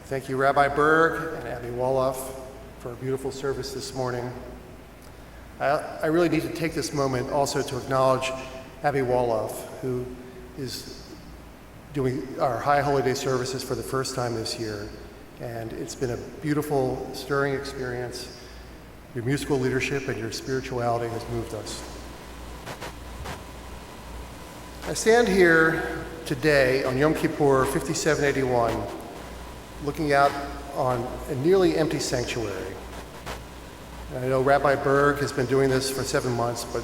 Thank you, Rabbi Berg and Abby Wolof, for a beautiful service this morning. I really need to take this moment also to acknowledge Abby Wolof, who is doing our High Holy Day services for the first time this year. And it's been a beautiful, stirring experience. Your musical leadership and your spirituality has moved us. I stand here today on Yom Kippur 5781, looking out on a nearly empty sanctuary. And I know Rabbi Berg has been doing this for 7 months, but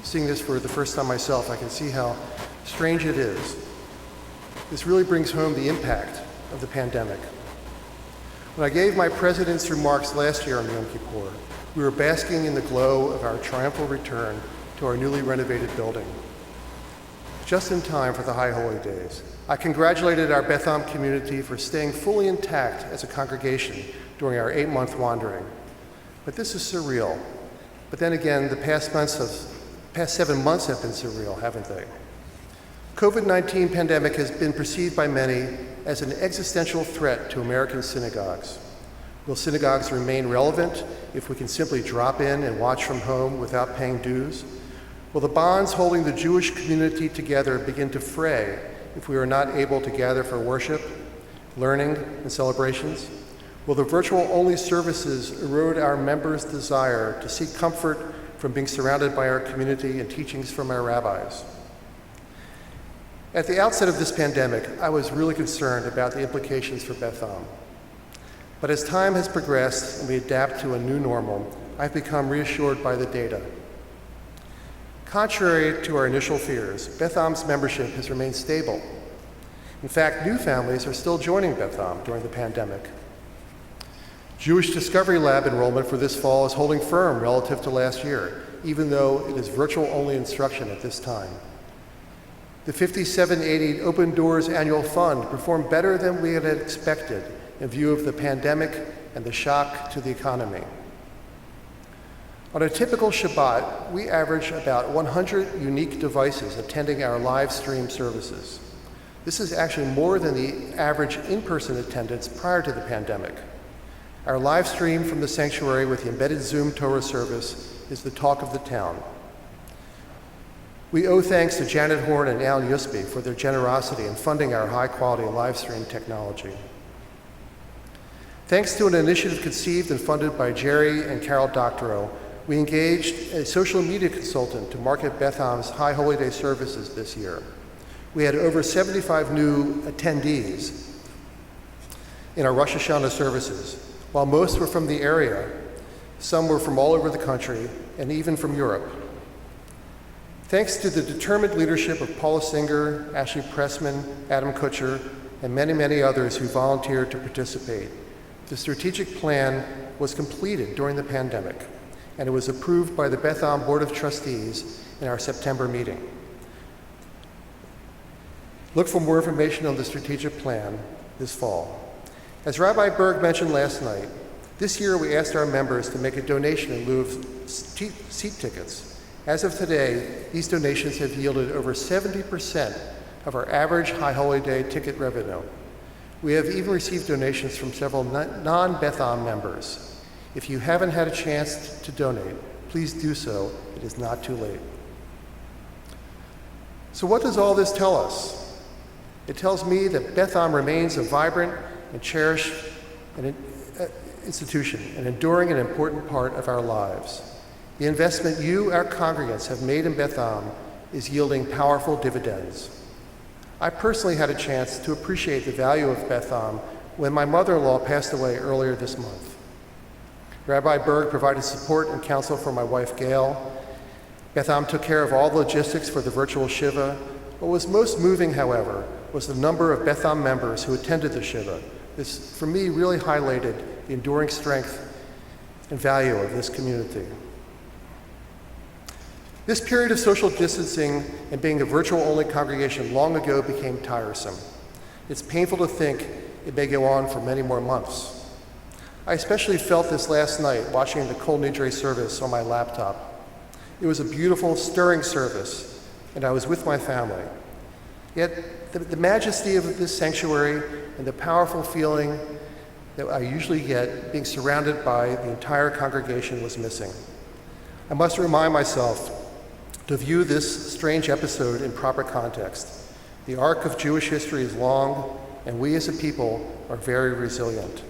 seeing this for the first time myself, I can see how strange it is. This really brings home the impact of the pandemic. When I gave my president's remarks last year on Yom Kippur, we were basking in the glow of our triumphal return to our newly renovated building. Just in time for the High Holy Days, I congratulated our Beth Am community for staying fully intact as a congregation during our 8-month wandering. But this is surreal. But then again, the past 7 months have been surreal, haven't they? COVID-19 pandemic has been perceived by many as an existential threat to American synagogues. Will synagogues remain relevant if we can simply drop in and watch from home without paying dues? Will the bonds holding the Jewish community together begin to fray if we are not able to gather for worship, learning, and celebrations? Will the virtual-only services erode our members' desire to seek comfort from being surrounded by our community and teachings from our rabbis? At the outset of this pandemic, I was really concerned about the implications for Beth Am. But as time has progressed and we adapt to a new normal, I've become reassured by the data. Contrary to our initial fears, Beth Am's membership has remained stable. In fact, new families are still joining Beth Am during the pandemic. Jewish Discovery Lab enrollment for this fall is holding firm relative to last year, even though it is virtual-only instruction at this time. The 5780 Open Doors Annual Fund performed better than we had expected in view of the pandemic and the shock to the economy. On a typical Shabbat, we average about 100 unique devices attending our live stream services. This is actually more than the average in-person attendance prior to the pandemic. Our live stream from the sanctuary with the embedded Zoom Torah service is the talk of the town. We owe thanks to Janet Horn and Alan Yusby for their generosity in funding our high-quality live stream technology. Thanks to an initiative conceived and funded by Jerry and Carol Doctorow, we engaged a social media consultant to market Beth Am's High Holy Day services this year. We had over 75 new attendees in our Rosh Hashanah services. While most were from the area, some were from all over the country and even from Europe. Thanks to the determined leadership of Paula Singer, Ashley Pressman, Adam Kutcher, and many, many others who volunteered to participate, the strategic plan was completed during the pandemic, and it was approved by the Beth Am Board of Trustees in our September meeting. Look for more information on the strategic plan this fall. As Rabbi Berg mentioned last night, this year we asked our members to make a donation in lieu of seat tickets. As of today, these donations have yielded over 70% of our average High Holy Day ticket revenue. We have even received donations from several non-Beth Am members. If you haven't had a chance to donate, please do so. It is not too late. So what does all this tell us? It tells me that Beth Am remains a vibrant and cherished institution, an enduring and important part of our lives. The investment you, our congregants, have made in Beth Am is yielding powerful dividends. I personally had a chance to appreciate the value of Beth Am when my mother-in-law passed away earlier this month. Rabbi Berg provided support and counsel for my wife, Gail. Beth Am took care of all the logistics for the virtual Shiva. What was most moving, however, was the number of Beth Am members who attended the Shiva. This, for me, really highlighted the enduring strength and value of this community. This period of social distancing and being a virtual-only congregation long ago became tiresome. It's painful to think it may go on for many more months. I especially felt this last night watching the Kol Nidre service on my laptop. It was a beautiful, stirring service, and I was with my family. Yet the majesty of this sanctuary and the powerful feeling that I usually get, being surrounded by the entire congregation, was missing. I must remind myself to view this strange episode in proper context. The arc of Jewish history is long, and we as a people are very resilient.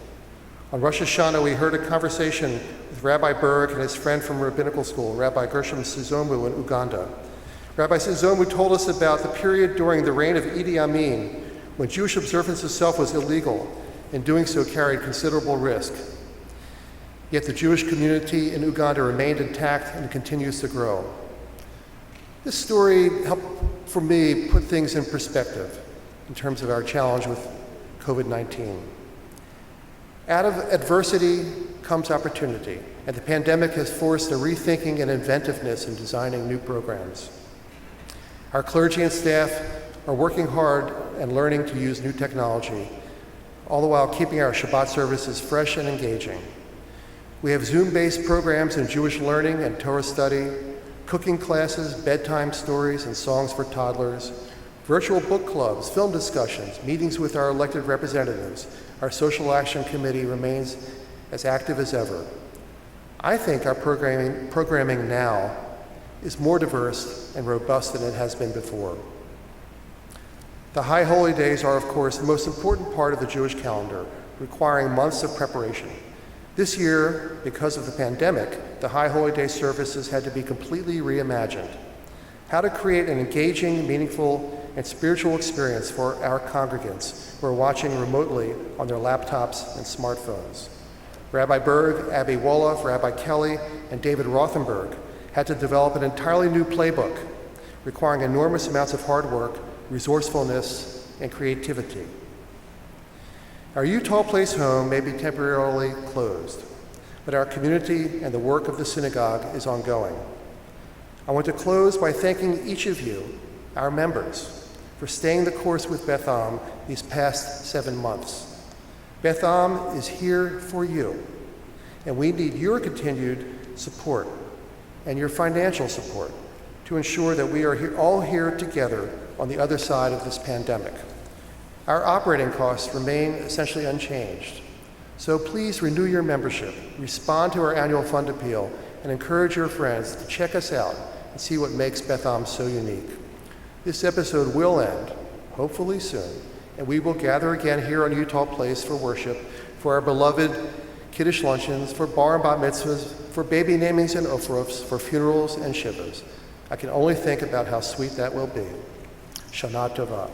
On Rosh Hashanah, we heard a conversation with Rabbi Berg and his friend from rabbinical school, Rabbi Gershom Sizomu in Uganda. Rabbi Sizomu told us about the period during the reign of Idi Amin, when Jewish observance itself was illegal, and doing so carried considerable risk. Yet the Jewish community in Uganda remained intact and continues to grow. This story helped, for me, put things in perspective in terms of our challenge with COVID-19. Out of adversity comes opportunity, and the pandemic has forced a rethinking and inventiveness in designing new programs. Our clergy and staff are working hard and learning to use new technology, all the while keeping our Shabbat services fresh and engaging. We have Zoom-based programs in Jewish learning and Torah study, cooking classes, bedtime stories, and songs for toddlers, virtual book clubs, film discussions, meetings with our elected representatives. Our Social Action Committee remains as active as ever. I think our programming now is more diverse and robust than it has been before. The High Holy Days are, of course, the most important part of the Jewish calendar, requiring months of preparation. This year, because of the pandemic, the High Holy Day services had to be completely reimagined. How to create an engaging, meaningful, and spiritual experience for our congregants who are watching remotely on their laptops and smartphones. Rabbi Berg, Abby Woloff, Rabbi Kelly, and David Rothenberg had to develop an entirely new playbook, requiring enormous amounts of hard work, resourcefulness, and creativity. Our Utah Place home may be temporarily closed, but our community and the work of the synagogue is ongoing. I want to close by thanking each of you, our members, for staying the course with Beth Am these past 7 months. Beth Am is here for you, and we need your continued support and your financial support to ensure that we are all here together on the other side of this pandemic. Our operating costs remain essentially unchanged, so please renew your membership, respond to our annual fund appeal, and encourage your friends to check us out and see what makes Beth Am so unique. This episode will end, hopefully soon, and we will gather again here on Utah Place for worship, for our beloved Kiddush luncheons, for bar and bat mitzvahs, for baby namings and ofrofs, for funerals and shivas. I can only think about how sweet that will be. Shana Tova.